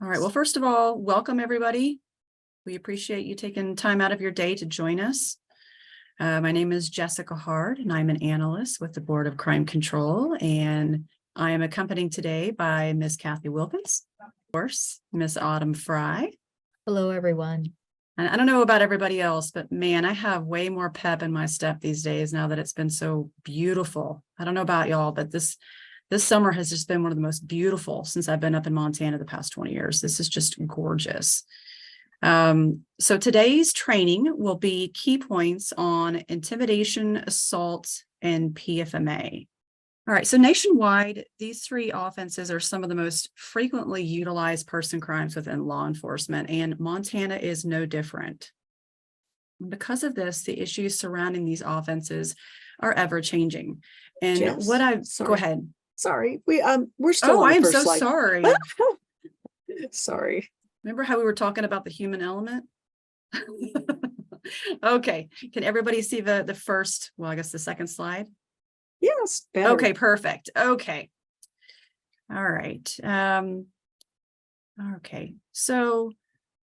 All right. Well, first of all, welcome everybody. We appreciate you taking time out of your day to join us. My name is Jessica Hard, and I'm an analyst with the Board of Crime Control, and I am accompanied today by Ms. Kathy Wilkins, of course, Ms. Autumn Fry. Hello, everyone. And I don't know about everybody else, but man, I have way more pep in my step these days now that it's been so beautiful. I don't know about y'all, but this summer has just been one of the most beautiful since I've been up in Montana the past 20 years. This is just gorgeous. So today's training will be key points on intimidation, assault, and PFMA. All right, so nationwide, these three offenses are some of the most frequently utilized person crimes within law enforcement, and Montana is no different. Because of this, the issues surrounding these offenses are ever changing. And Jess, go ahead. Sorry, we're still. Oh, on I the am first so slide. sorry. Sorry. Remember how we were talking about the human element? Okay, can everybody see the first, well, I guess the second slide? Yes, better. Okay, perfect. Okay. All right. Okay, so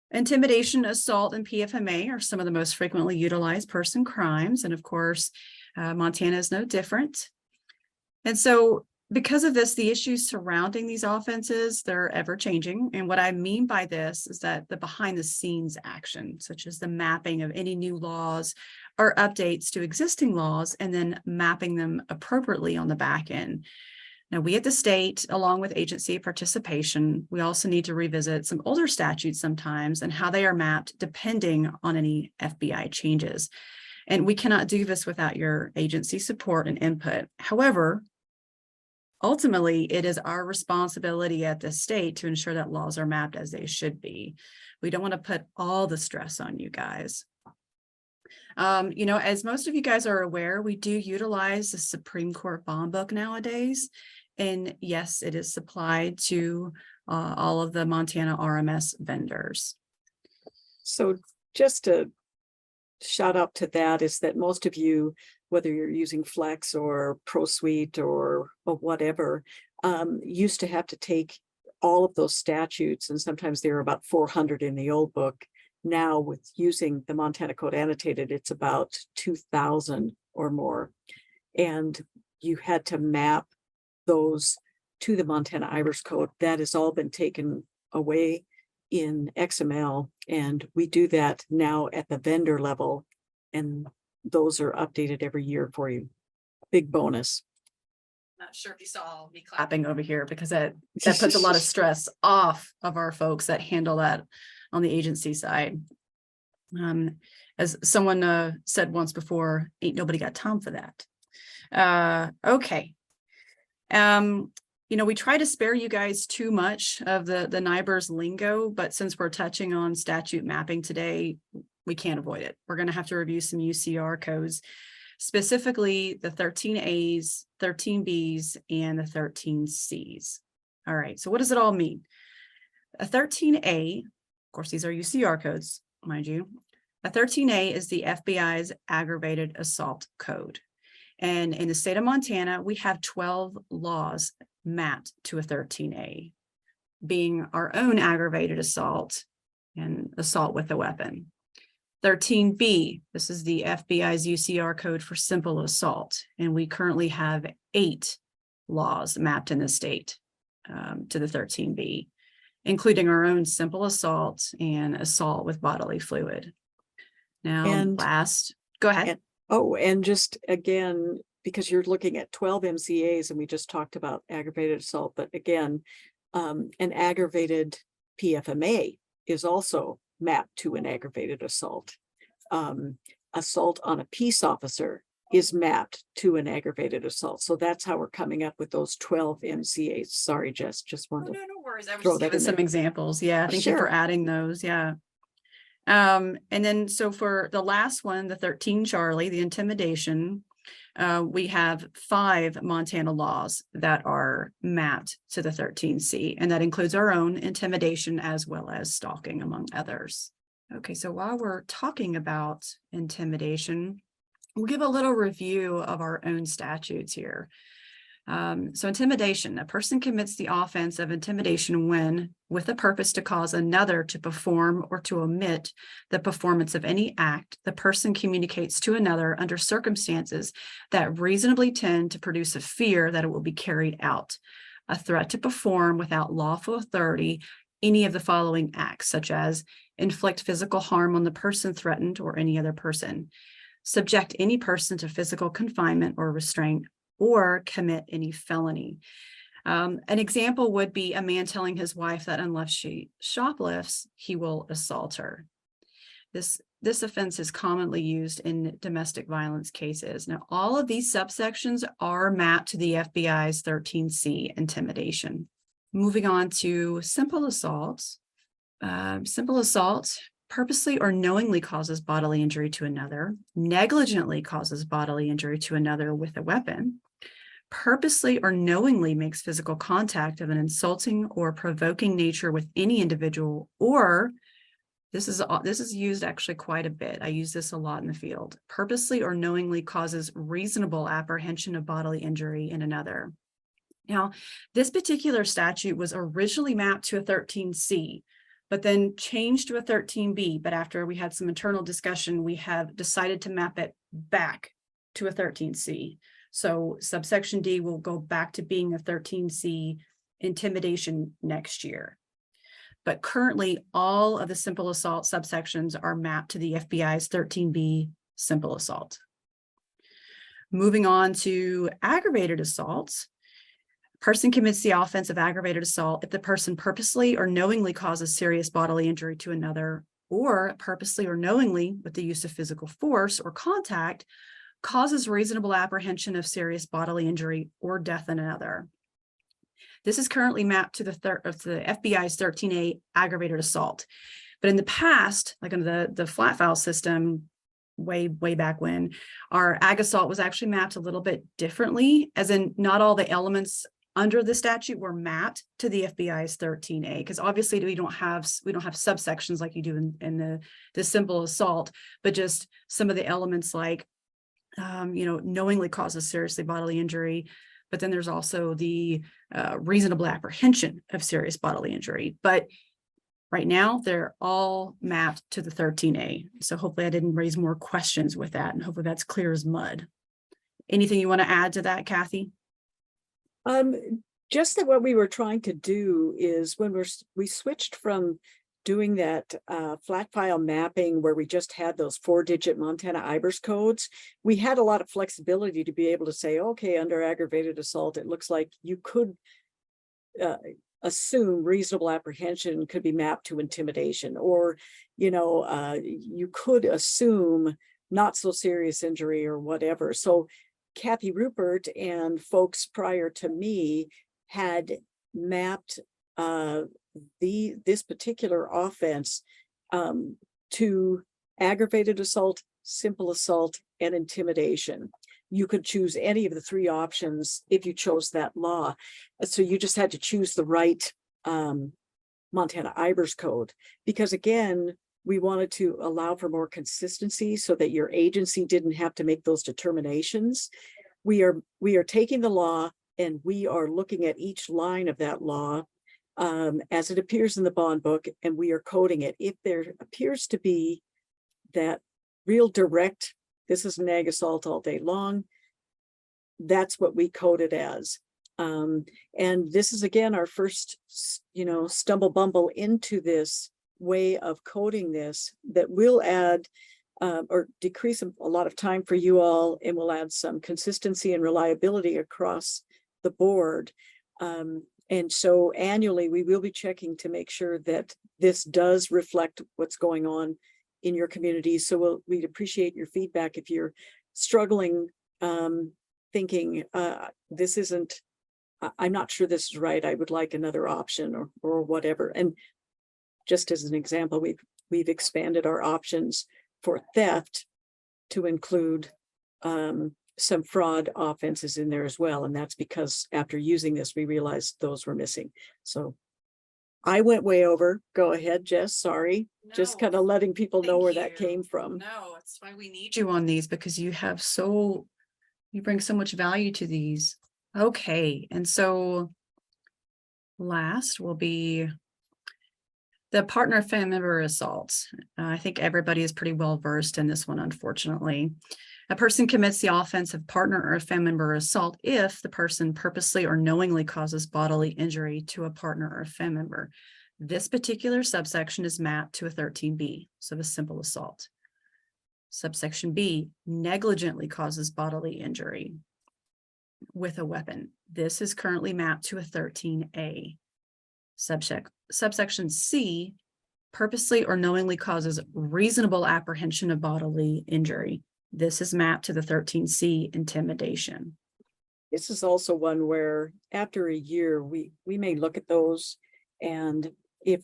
intimidation, assault, and PFMA are some of the most frequently utilized person crimes. And of course, Montana is no different. And so because of this, the issues surrounding these offenses, they're ever changing. And what I mean by this is that the behind the scenes action, such as the mapping of any new laws or updates to existing laws, and then mapping them appropriately on the back end. Now, we at the state, along with agency participation, we also need to revisit some older statutes sometimes and how they are mapped depending on any FBI changes. And we cannot do this without your agency support and input. However, ultimately, it is our responsibility at the state to ensure that laws are mapped as they should be. We don't want to put all the stress on you guys. As most of you guys are aware, we do utilize the Supreme Court bond book nowadays. And yes, it is supplied to all of the Montana RMS vendors. So just a shout out to that is that most of you, whether you're using Flex or ProSuite or whatever, used to have to take all of those statutes, and sometimes there are about 400 in the old book. Now, with using the Montana Code Annotated, it's about 2,000 or more. And you had to map those to the Montana NIBRS code. That has all been taken away in XML. And we do that now at the vendor level. And those are updated every year for you. Big bonus. Not sure if you saw me clapping over here because that puts a lot of stress off of our folks that handle that on the agency side. As someone said once before, ain't nobody got time for that. Okay. We try to spare you guys too much of the NIBRS lingo, but since we're touching on statute mapping today, we can't avoid it. We're going to have to review some UCR codes, specifically the 13As, 13Bs, and the 13Cs. All right, so what does it all mean? A 13A, of course, these are UCR codes, mind you. A 13A is the FBI's aggravated assault code. And in the state of Montana, we have 12 laws mapped to a 13A, being our own aggravated assault and assault with a weapon. 13B, this is the FBI's UCR code for simple assault. And we currently have 8 laws mapped in the state to the 13B, including our own simple assault and assault with bodily fluid. Now, And go ahead. And just again, because you're looking at 12 MCAs and we just talked about aggravated assault, but again, an aggravated PFMA is also mapped to an aggravated assault. Assault on a peace officer is mapped to an aggravated assault. So that's how we're coming up with those 12 MCAs. Sorry, Jess, just wanted to. No worries. I was throw just that giving in some there. examples. Yeah, thank you for adding those. Yeah. And then so for the last one, the 13 Charlie, the intimidation, we have 5 Montana laws that are mapped to the 13C, and that includes our own intimidation as well as stalking, among others. Okay, so while we're talking about intimidation, we'll give a little review of our own statutes here. So intimidation, a person commits the offense of intimidation when, with a purpose to cause another to perform or to omit the performance of any act, the person communicates to another under circumstances that reasonably tend to produce a fear that it will be carried out, a threat to perform without lawful authority any of the following acts, such as inflict physical harm on the person threatened or any other person, subject any person to physical confinement or restraint, or commit any felony. An example would be a man telling his wife that unless she shoplifts, he will assault her. This offense is commonly used in domestic violence cases. Now, all of these subsections are mapped to the FBI's 13C intimidation. Moving on to simple assaults. Simple assault purposely or knowingly causes bodily injury to another, negligently causes bodily injury to another with a weapon, purposely or knowingly makes physical contact of an insulting or provoking nature with any individual, or this is used actually quite a bit. I use this a lot in the field. Purposely or knowingly causes reasonable apprehension of bodily injury in another. Now, this particular statute was originally mapped to a 13C, but then changed to a 13B. But after we had some internal discussion, we have decided to map it back to a 13C. So subsection D will go back to being a 13C intimidation next year. But currently, all of the simple assault subsections are mapped to the FBI's 13B simple assault. Moving on to aggravated assaults. Person commits the offense of aggravated assault if the person purposely or knowingly causes serious bodily injury to another, or purposely or knowingly, with the use of physical force or contact, causes reasonable apprehension of serious bodily injury or death in another. This is currently mapped to the FBI's 13A aggravated assault. But in the past, like under the flat file system, way back when, our ag assault was actually mapped a little bit differently, as in not all the elements under the statute were mapped to the FBI's 13A, because obviously we don't have subsections like you do in the simple assault, but just some of the elements like knowingly causes seriously bodily injury. But then there's also the reasonable apprehension of serious bodily injury. But right now, they're all mapped to the 13A. So hopefully I didn't raise more questions with that, and hopefully that's clear as mud. Anything you want to add to that, Kathy? Just that what we were trying to do is when we switched from doing that flat file mapping where we just had those 4-digit Montana IBRS codes, we had a lot of flexibility to be able to say, okay, under aggravated assault, it looks like you could assume reasonable apprehension could be mapped to intimidation, or, you could assume not so serious injury or whatever. So Kathy Rupert and folks prior to me had mapped this particular offense to aggravated assault, simple assault, and intimidation. You could choose any of the three options if you chose that law. So you just had to choose the right Montana IBRS code, because again, we wanted to allow for more consistency so that your agency didn't have to make those determinations. We are taking the law and we are looking at each line of that law as it appears in the bond book, and we are coding it. If there appears to be that real direct, this is an ag assault all day long, that's what we code it as. And this is again our first, stumble bumble into this way of coding this that will add or decrease a lot of time for you all, and will add some consistency and reliability across the board. And so annually, we will be checking to make sure that this does reflect what's going on in your community. So we'd appreciate your feedback if you're struggling, thinking this isn't, I'm not sure this is right, I would like another option or whatever. And just as an example, we've expanded our options for theft to include some fraud offenses in there as well. And that's because after using this, we realized those were missing. So I went way over. Go ahead, Jess. Sorry. No, just kind of letting people know where that came from. No, that's why we need you on these, because you bring so much value to these. Okay, and so last will be the partner family member assault. I think everybody is pretty well versed in this one, unfortunately. A person commits the offense of partner or family member assault if the person purposely or knowingly causes bodily injury to a partner or family member. This particular subsection is mapped to a 13B, so the simple assault. Subsection B, negligently causes bodily injury with a weapon. This is currently mapped to a 13A. Subsection C, purposely or knowingly causes reasonable apprehension of bodily injury. This is mapped to the 13C, intimidation. This is also one where after a year, we may look at those, and if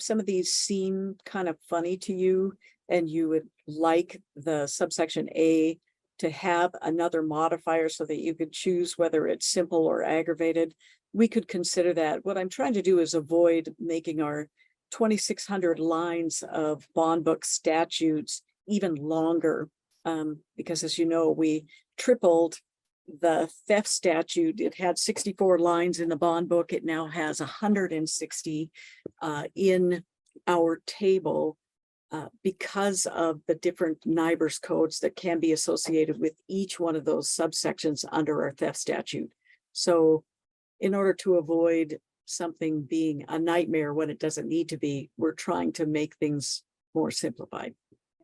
some of these seem kind of funny to you and you would like the subsection A to have another modifier so that you could choose whether it's simple or aggravated, we could consider that. What I'm trying to do is avoid making our 2,600 lines of bond book statutes even longer, because as you know, we tripled the theft statute. It had 64 lines in the bond book. It now has 160 in our table because of the different NIBRS codes that can be associated with each one of those subsections under our theft statute. So in order to avoid something being a nightmare when it doesn't need to be, we're trying to make things more simplified.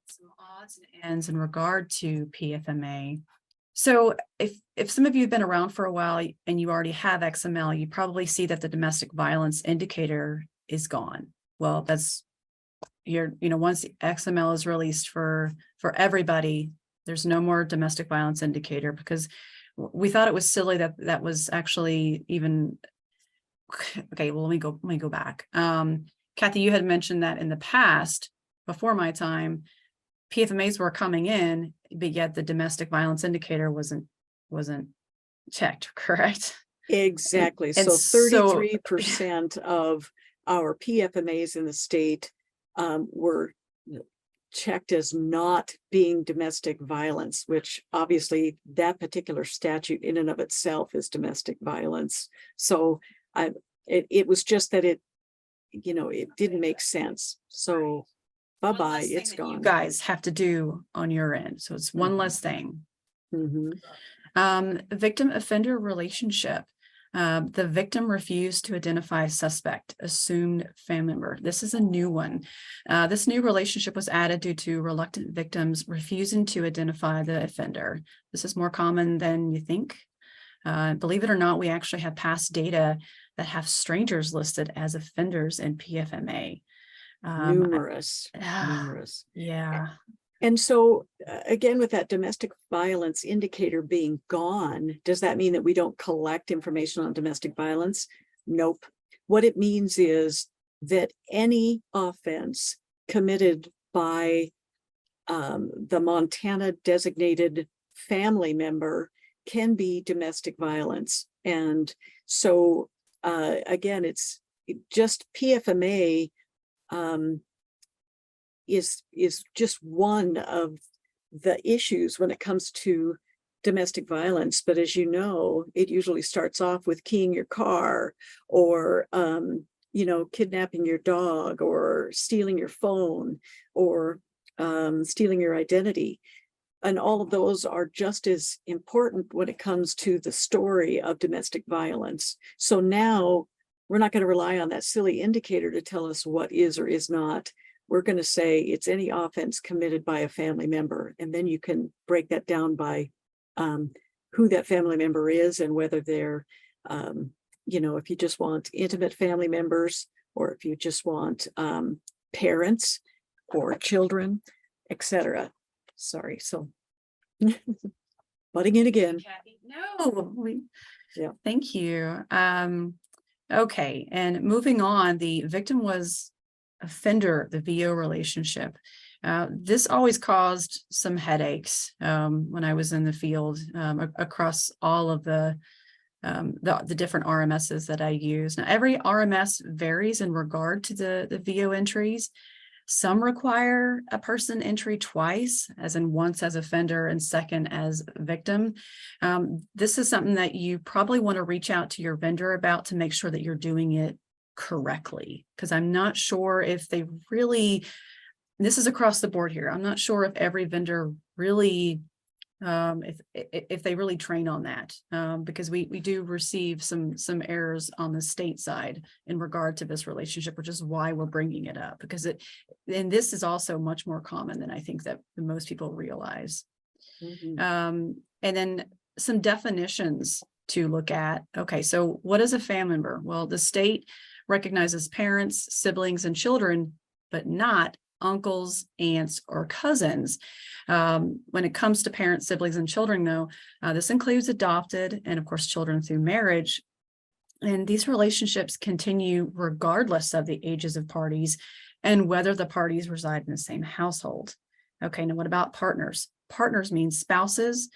Some odds and ends in regard to PFMA. So if some of you have been around for a while and you already have XML, you probably see that the domestic violence indicator is gone. Well, that's once XML is released for everybody, there's no more domestic violence indicator, because we thought it was silly that was actually even okay. Well, let me go back. Kathy, you had mentioned that in the past, before my time, PFMAs were coming in, but yet the domestic violence indicator wasn't checked, correct? Exactly. And So 33% of our PFMAs in the state were checked as not being domestic violence, which obviously that particular statute in and of itself is domestic violence. So it was just that it didn't make sense. So bye-bye, it's gone. You guys have to do on your end. So it's one less thing. Victim offender relationship. The victim refused to identify suspect, assumed family member. This is a new one. This new relationship was added due to reluctant victims refusing to identify the offender. This is more common than you think. Believe it or not, we actually have past data that have strangers listed as offenders in PFMA. Numerous. Yeah. And so again, with that domestic violence indicator being gone, does that mean that we don't collect information on domestic violence? Nope. What it means is that any offense committed by the Montana designated family member can be domestic violence. And so again, it's just PFMA is just one of the issues when it comes to domestic violence. But as you know, it usually starts off with keying your car or kidnapping your dog or stealing your phone or stealing your identity. And all of those are just as important when it comes to the story of domestic violence. So now we're not going to rely on that silly indicator to tell us what is or is not. We're going to say it's any offense committed by a family member. And then you can break that down by who that family member is and whether they're, if you just want intimate family members, or if you just want parents or children, etc. Sorry, so butting in again. No, yeah. Thank you. Okay, and moving on, the victim was offender, the VO relationship. This always caused some headaches when I was in the field across all of the different RMSs that I use. Now, every RMS varies in regard to the VO entries. Some require a person entry twice, as in once as offender and second as victim. This is something that you probably want to reach out to your vendor about to make sure that you're doing it correctly, because I'm not sure if they really, this is across the board here. I'm not sure if every vendor really, if they really train on that, because we do receive some errors on the state side in regard to this relationship, which is why we're bringing it up, because and this is also much more common than I think that most people realize. And then some definitions to look at. Okay, so what is a family member? Well, the state recognizes parents, siblings, and children, but not uncles, aunts, or cousins. When it comes to parents, siblings, and children, though, this includes adopted and, of course, children through marriage. And these relationships continue regardless of the ages of parties and whether the parties reside in the same household. Okay, now what about partners? Partners means spouses,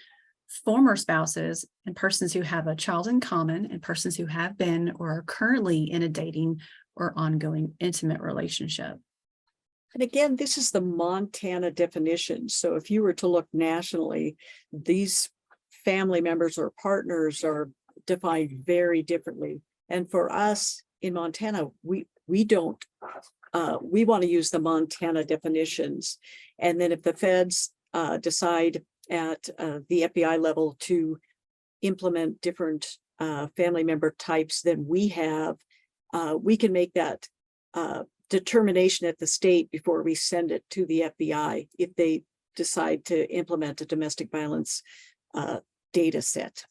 former spouses, and persons who have a child in common, and persons who have been or are currently in a dating or ongoing intimate relationship. And again, this is the Montana definition. So if you were to look nationally, these family members or partners are defined very differently. And for us in Montana, we don't, we want to use the Montana definitions. And then if the feds decide at the FBI level to implement different family member types than we have, we can make that determination at the state before we send it to the FBI if they decide to implement a domestic violence data set.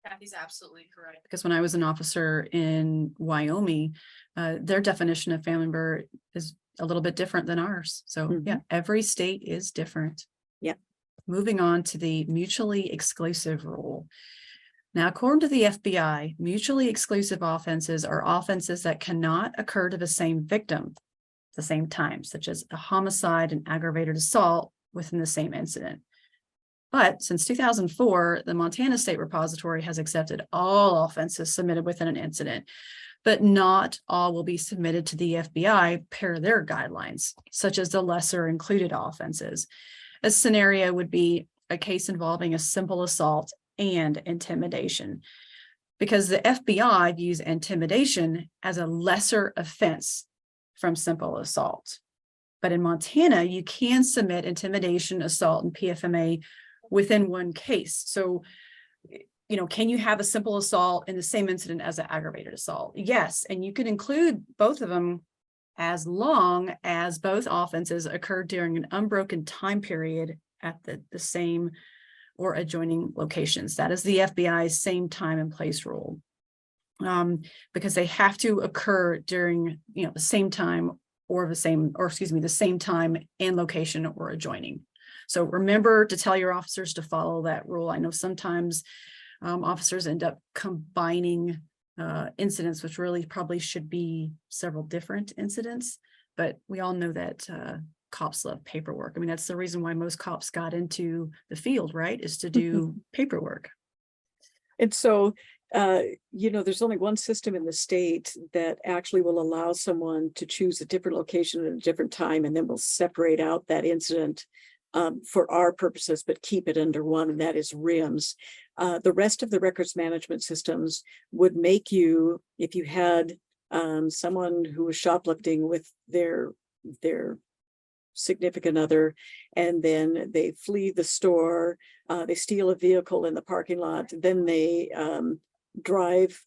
Kathy's absolutely correct. Because when I was an officer in Wyoming, their definition of family member is a little bit different than ours. So yeah, every state is different. Yeah. Moving on to the mutually exclusive rule. Now, according to the FBI, mutually exclusive offenses are offenses that cannot occur to the same victim at the same time, such as a homicide and aggravated assault within the same incident. But since 2004, the Montana State Repository has accepted all offenses submitted within an incident, but not all will be submitted to the FBI per their guidelines, such as the lesser included offenses. A scenario would be a case involving a simple assault and intimidation, because the FBI views intimidation as a lesser offense from simple assault. But in Montana, you can submit intimidation, assault, and PFMA within one case. So, you know, can you have a simple assault in the same incident as an aggravated assault? Yes, and you can include both of them as long as both offenses occurred during an unbroken time period at the same or adjoining locations. That is the FBI's same time and place rule, because they have to occur during, you know, the same time or the same time and location or adjoining. So remember to tell your officers to follow that rule. I know sometimes officers end up combining incidents, which really probably should be several different incidents, but we all know that cops love paperwork. I mean, that's the reason why most cops got into the field, right? Is to do paperwork. And so, you know, there's only one system in the state that actually will allow someone to choose a different location at a different time, and then we'll separate out that incident for our purposes, but keep it under one, and that is RIMS. The rest of the records management systems would make you, if you had someone who was shoplifting with their significant other, and then they flee the store, they steal a vehicle in the parking lot, then they drive,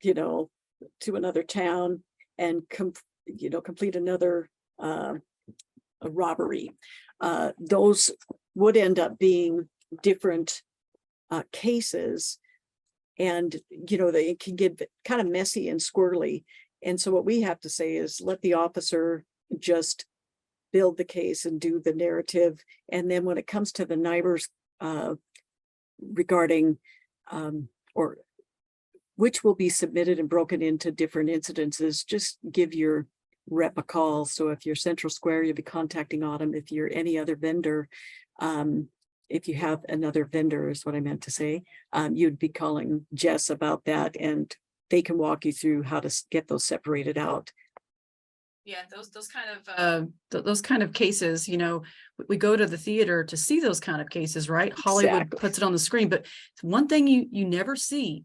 you know, to another town and complete another a robbery. Those would end up being different cases, and you know, they can get kind of messy and squirrely. And so what we have to say is let the officer just build the case and do the narrative. And then when it comes to the NIBRS regarding or which will be submitted and broken into different incidences, just give your rep a call. So if you're Central Square, you'll be contacting Autumn. If you're any other vendor, if you have another vendor is what I meant to say, you'd be calling Jess about that, and they can walk you through how to get those separated out. Yeah, those kind of cases, you know, we go to the theater to see those kind of cases, right? Hollywood Exactly. puts it on the screen, but one thing you never see,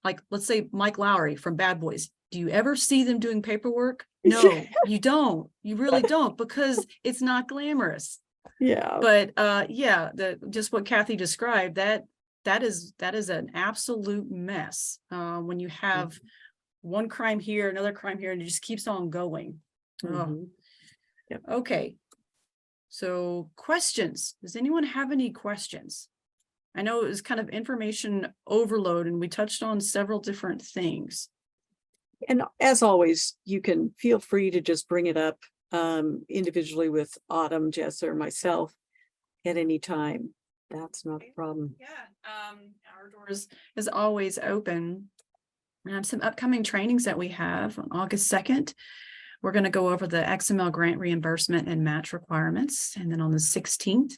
like, let's say Mike Lowry from Bad Boys. Do you ever see them doing paperwork? No, you don't. You really don't, because it's not glamorous. Yeah. But yeah, just what Kathy described, that is an absolute mess. When you have one crime here, another crime here, and it just keeps on going. Oh, Mhm. Yep. okay. So questions. Does anyone have any questions? I know it was kind of information overload and we touched on several different things. And as always, you can feel free to just bring it up individually with Autumn, Jess, or myself at any time. That's not a problem. Yeah, our doors is always open. Some upcoming trainings that we have on August 2nd. We're going to go over the XML grant reimbursement and match requirements. And then on the 16th,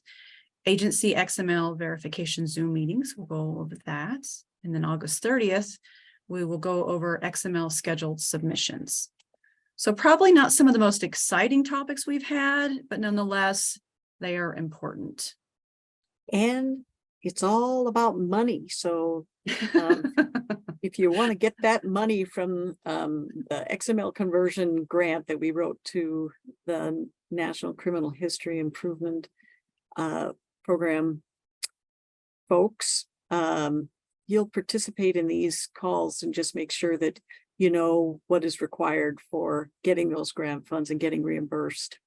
agency XML verification Zoom meetings. We'll go over that. And then August 30th, we will go over XML scheduled submissions. So probably not some of the most exciting topics we've had, but nonetheless, they are important. And it's all about money. So if you want to get that money from the XML conversion grant that we wrote to the National Criminal History Improvement Program folks, you'll participate in these calls and just make sure that you know what is required for getting those grant funds and getting reimbursed.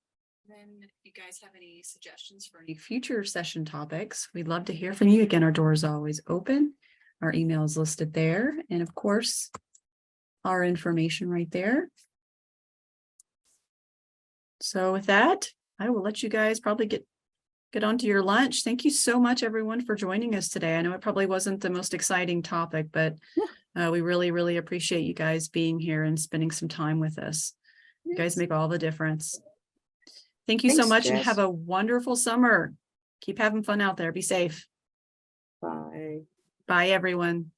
Then if you guys have any suggestions for any future session topics, we'd love to hear from you. Again, our door is always open. Our email is listed there. And of course, our information right there. So with that, I will let you guys probably get on to your lunch. Thank you so much, everyone, for joining us today. I know it probably wasn't the most exciting topic, but we really, really appreciate you guys being here and spending some time with us. You guys make all the difference. Thank you so much, Jess, and have a wonderful summer. Keep having fun out there. Be safe. Bye. Bye, everyone.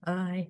Bye.